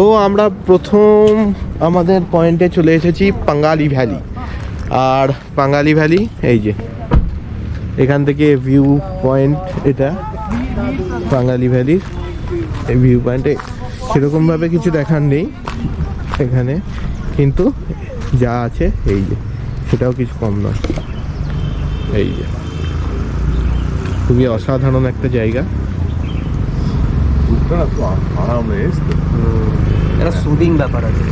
তো আমরা প্রথম আমাদের পয়েন্টে চলে এসেছি পাঙ্গালি ভ্যালি। আর পাঙ্গালি ভ্যালি এই যে এখান থেকে ভিউ পয়েন্ট, এটা পাঙ্গালি ভ্যালির এই ভিউ পয়েন্টে সেরকমভাবে কিছু দেখার নেই এখানে, কিন্তু যা আছে এই যে সেটাও কিছু কম নয়। এই যে খুবই অসাধারণ একটা জায়গা। একটা সুদিং ব্যাপার আছে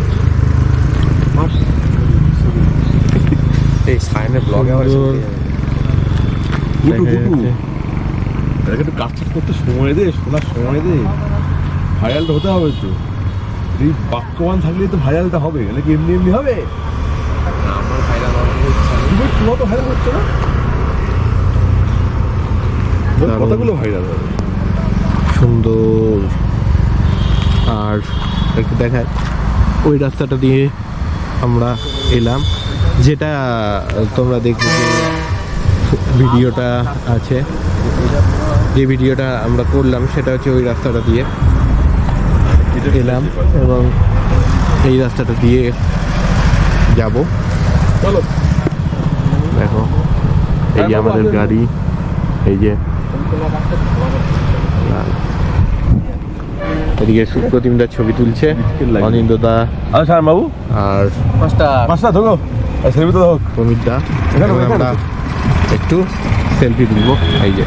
এই সাইনের ব্লগে আবার একটু কাজটা করতে সময় দে, শোনার সময় দে, ভাইরালটা হতে হবে তো। এই বাক্যবান থাকলেই তো ভাইরালটা হবে, নাকি এমনি এমনি হবে? আমার ভাইরাল তোমার তো ভাইরাল হচ্ছে না, কথাগুলো ভাইরাল হবে। সুন্দর। আর একটু দেখায় ওই রাস্তাটা দিয়ে আমরা এলাম, যেটা তোমরা দেখবে যে ভিডিওটা আছে, যে ভিডিওটা আমরা করলাম সেটা হচ্ছে ওই রাস্তাটা দিয়ে এলাম এবং এই রাস্তাটা দিয়ে যাব। চলো দেখো এই যে আমাদের গাড়ি, এই যে এদিকে সুপ্রতিমদার ছবি তুলছে অনিন্দদা বাবু আর মাস্টার ধরো সেলফি তো হোক। অমিতদা। এখানে আমরা একটু সেলফি তুলবো। এই যে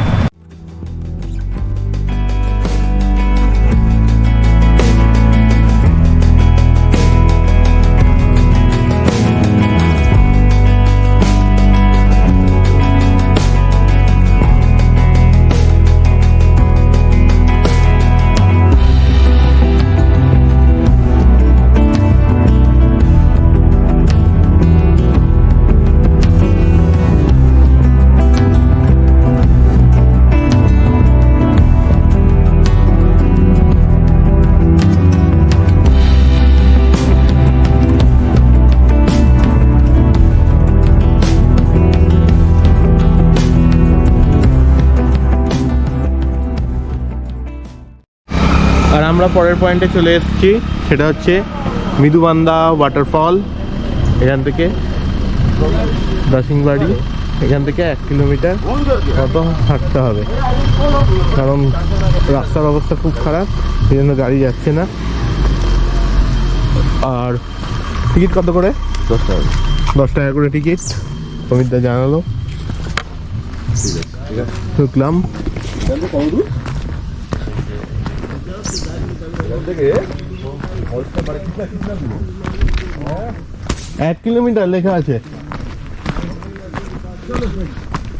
আর আমরা পরের পয়েন্টে চলে এসেছি, সেটা হচ্ছে মৃদুবান্দা ওয়াটারফল। এখান থেকে দাসিংবাড়ি, এখান থেকে 1 কিলোমিটার মতো হাঁটতে হবে, কারণ রাস্তার অবস্থা খুব খারাপ, সেই জন্য গাড়ি যাচ্ছে না। আর টিকিট কত করে? 10 টাকা। 10 টাকা করে টিকিট, অমিতদা জানালো। ঢুকলাম। এক কিলোমিটার লেখা আছে।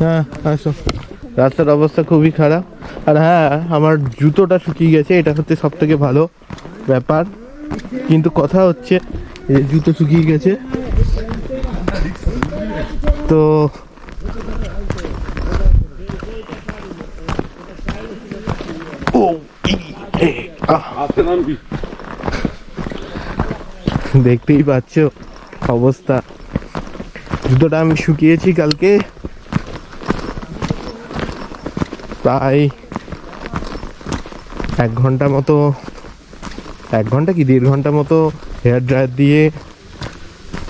হ্যাঁ আসো। রাস্তার অবস্থা খুবই খারাপ। আর হ্যাঁ, আমার জুতোটা শুকিয়ে গেছে, এটা হচ্ছে সব থেকে ভালো ব্যাপার। কিন্তু কথা হচ্ছে এই জুতো শুকিয়ে গেছে তো দেখতেই পাচ্ছ অবস্থা। জুতোটা আমি শুকিয়েছি কালকে প্রায় 1 ঘন্টা মতো, 1 ঘন্টা কি 1.5 ঘন্টা মতো হেয়ার ড্রায়ার দিয়ে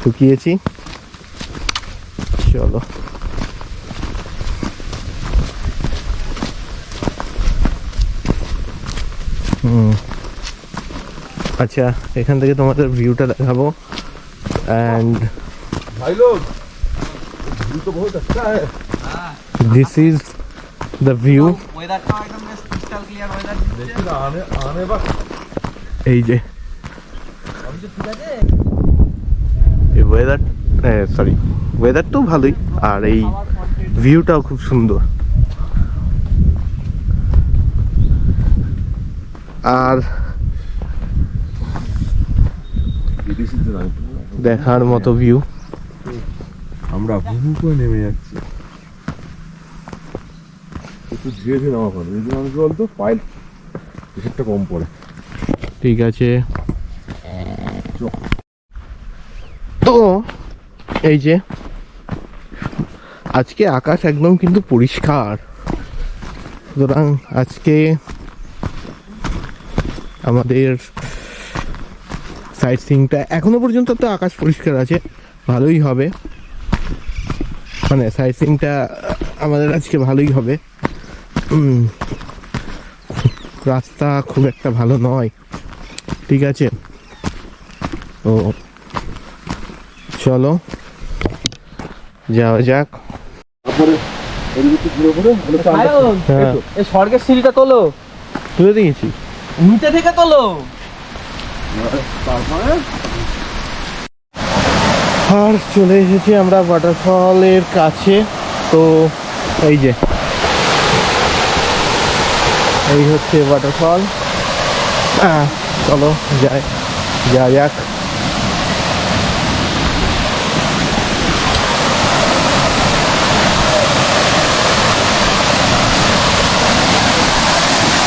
শুকিয়েছি। চলো আচ্ছা, এখান থেকে তোমাদের ভিউটা দেখাবো। एंड भाई लोग व्यू तो बहुत अच्छा है। This is the view. ওয়েদারটা একদম ক্রিস্টাল ক্লিয়ার ওয়েদার देखिए ना आने बस এই যে এই ওয়েদার, সরি ওয়েদার তো ভালোই, আর এই ভিউটাও খুব সুন্দর। আর দেখার মতো ভিউ। আমরা ভূমি করে নেমে যাচ্ছি, একটু ধীরে ধীরে নামা পড়ে, এই জন্য আমি কি বলতো পাইল প্রেশারটা কম পড়ে। ঠিক আছে, তো এই যে আজকে আকাশ একদম কিন্তু পরিষ্কার, সুতরাং আজকে আমাদের সাইট সিইংটা এখনো পর্যন্ত তো আকাশ পরিষ্কার আছে, ভালোই হবে, মানে সাইট সিইংটা আমাদের আজকে ভালোই হবে। রাস্তা খুব একটা ভালো নয়, ঠিক আছে। ও চলো যাওয়া যাক। হ্যাঁ এই স্বর্গের সিঁড়িটা তোলো, তুলে দিয়েছি নিচে থেকে তোলো। আর চলে এসেছি আমরা ওয়াটারফলের কাছে। তো এই যে এই হচ্ছে ওয়াটারফল। চলো যা যাক।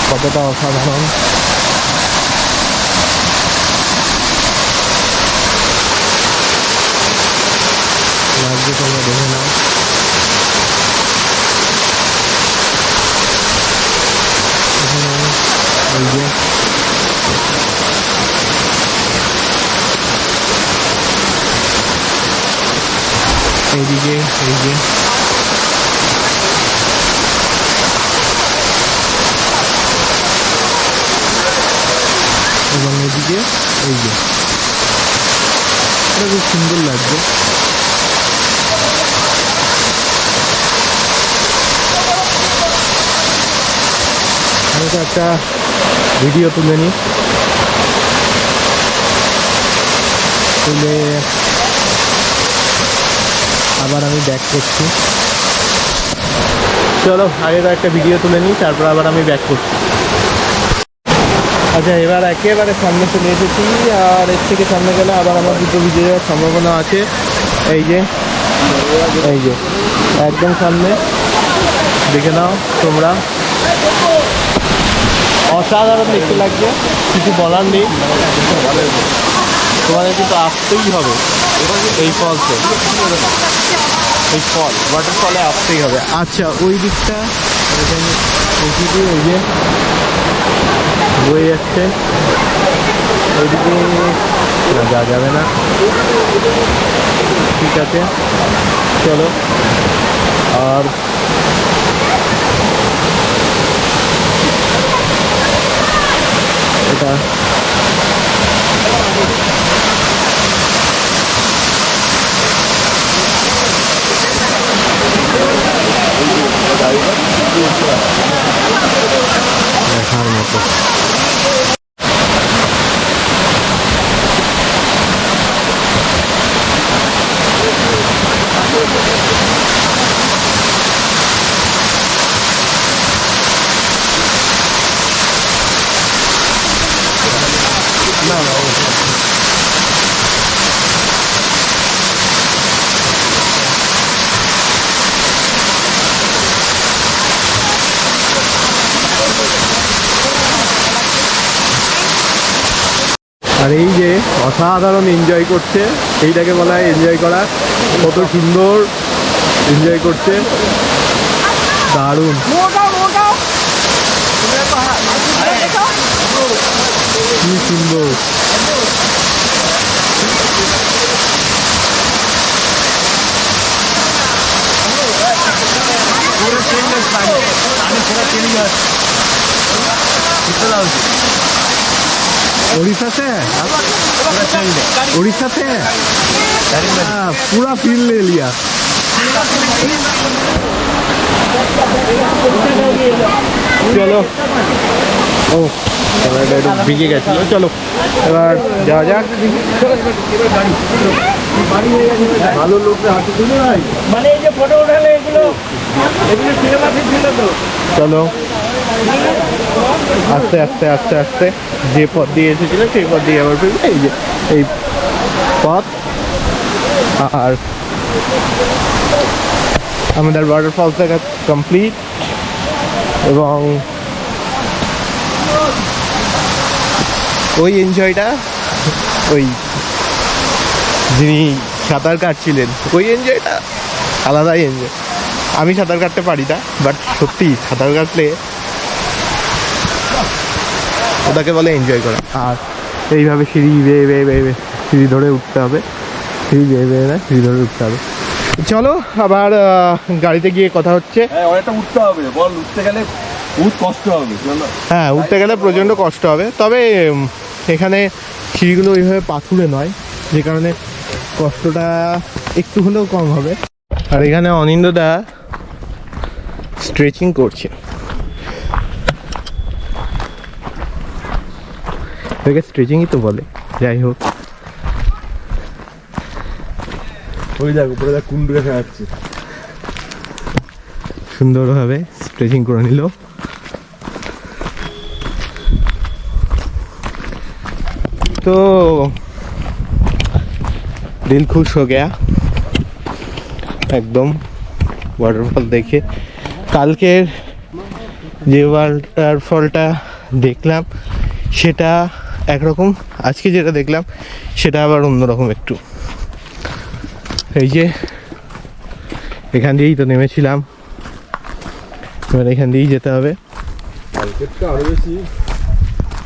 কতটা অসাধারণ, লাগছে তোমরা দেখে নাও। এই যে এইদিকে এই যে এবং এদিকে এই যে, এটা খুব সুন্দর লাগছে। আমি তো একটা ভিডিও তুলে নিই, তুলে আবার আমি ব্যাক করছি। চলো আগের একটা ভিডিও তুলে নিই, তারপর আবার আমি ব্যাক করছি। আচ্ছা এবার একেবারে সামনে চলে এসেছি, আর এর থেকে সামনে গেলে আবার আমার দুটো ভিডিও যাওয়ার সম্ভাবনা আছে। এই যে একদম সামনে, দেখে নাও তোমরা, অসাধারণ দেখতে লাগছে, কিছু বলার নেই। তোমাদের কিন্তু আসতেই হবে এই ফলসে, এই ফল ওয়াটারফলে আসতেই হবে। আচ্ছা ওই দিকটা ওই যে বয়ে যাচ্ছে, ওইদিকে যা যাবে না, ঠিক আছে চলো। আর এটা দেখার মতো। আর এই যে অসাধারণ এনজয় করছে, এইটাকে বলা হয় এনজয় করা। কত সুন্দর এনজয় করছে, দারুণ, কি সুন্দর। उड़ीसा से पूरा फील ले लिया। चलो ও ক্যামেরাটা একটু ভিজে গেছিল, চলো এবার যাওয়া যাক। ভালো লোকরা হাতে তুলে ভাই, মানে এই যে ফটো উঠালে এগুলো সিনেমা ছিল তো। চলো আস্তে আস্তে আস্তে আস্তে যে পথ দিয়ে এসেছিল সেই পথ দিয়ে আবার ফিরবে। এই যে এই পথ, আর আমাদের ওয়াটারফলস দেখা কমপ্লিট। এবং ওই এনজয়টা ওই যিনি সাঁতার কাটছিলেন, ওই এনজয়টা আলাদাই এনজয়। আমি সাঁতার কাটতে পারি না, বাট সত্যি সাঁতার কাটলে ওটাকে বলে এনজয় করা। আর এইভাবে সিঁড়ি বেয়ে বেয়ে বেয়ে বেয়ে সিঁড়ি ধরে উঠতে হবে, সিঁড়ি বেয়ে বেয়ে না সিঁড়ি ধরে উঠতে হবে। চলো আবার গাড়িতে গিয়ে কথা হচ্ছে। হ্যাঁ অনেকটা উঠতে হবে, বল উঠতে গেলে বহুত কষ্ট হবে। হ্যাঁ উঠতে গেলে প্রচণ্ড কষ্ট হবে, তবে এখানে সিঁড়িগুলো ওইভাবে পাথুরে নয়, যে কারণে কষ্টটা একটু হলেও কম হবে। আর এখানে অনিন্দদা স্ট্রেচিং করছে, এটাকে স্ট্রেচিংই তো বলে। যাই হোক, ওই দেখ উপরে দেখ কুন্ডু দেখা যাচ্ছে। সুন্দরভাবে স্ট্রেচিং করে নিল। तो दिल खुश हो गया एकदम ওয়াটারফল দেখে। কালকের যে ওয়াটারফলটা দেখলাম সেটা একরকম, আজকে যেটা দেখলাম সেটা আবার অন্যরকম একটু। এই যে এখান দিয়েই তো নেমেছিলাম, এবার এখান দিয়েই যেতে হবে। কালকেরটা আরো বেশি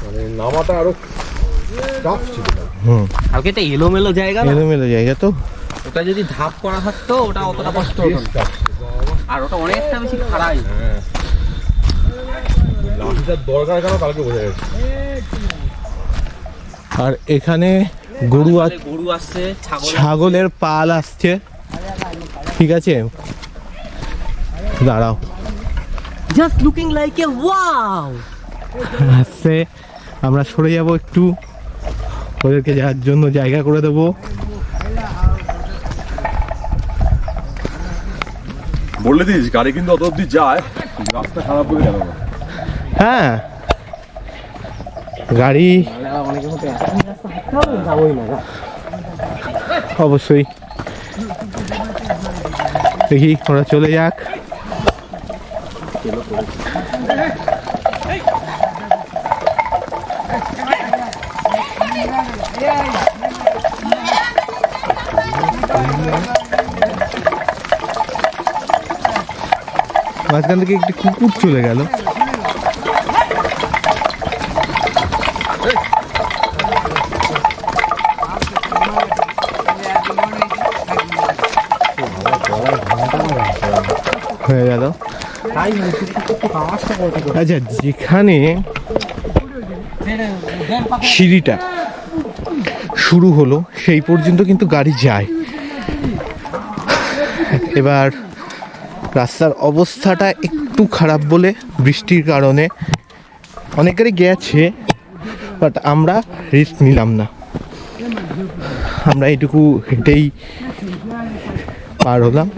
মানে নামাটা আরো টাফ ছিল। কালকে একটা এলোমেলো জায়গা না, এলোমেলো জায়গা তো, ওটা যদি ধাপ করা থাকতো ওটা অতটা কষ্ট হতো না, আর ওটা অনেকটা বেশি খাড়াই। লাঠিটার দরকার কেন কালকে বোঝা গেছে। আর এখানে গরু গরু আসছে, ছাগলের পাল আসছে, ঠিক আছে দাঁড়াও, just looking like a wow. আসছে, আমরা সরে যাব একটু, ওদেরকে যাওয়ার জন্য জায়গা করে দেবো। বললে দিস গাড়ি কিন্তু অত অব্দি যায়, রাস্তা খারাপ করে গেল না। হ্যাঁ গাড়ি অবশ্যই, দেখি ওরা চলে যাক। মাঝখান থেকে একটি কুকুর চলে গেল। হয়ে গেল। আচ্ছা, যেখানে সিঁড়িটা শুরু হলো সেই পর্যন্ত কিন্তু গাড়ি যায়। এবার রাস্তার অবস্থাটা একটু খারাপ বলে বৃষ্টির কারণে অনেক গাড়ি গেছে, বাট আমরা রিস্ক নিলাম না, আমরা এইটুকু হেঁটেই পার হলাম,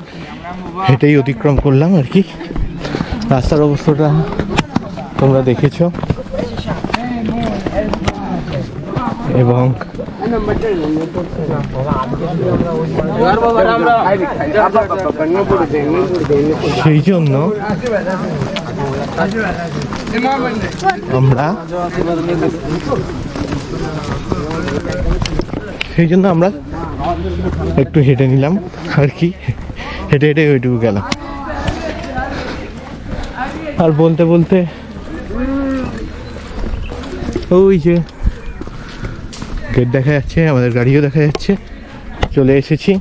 হেঁটেই অতিক্রম করলাম আর কি। রাস্তার অবস্থাটা তোমরা দেখেছো, এবং সেই জন্য আমরা একটু হেঁটে নিলাম আর কি, হেঁটে হেঁটে ওইটুকু গেলাম। আর বলতে বলতে ওই যে গেট দেখা যাচ্ছে, আমাদের গাড়িও দেখা যাচ্ছে, চলে এসেছি।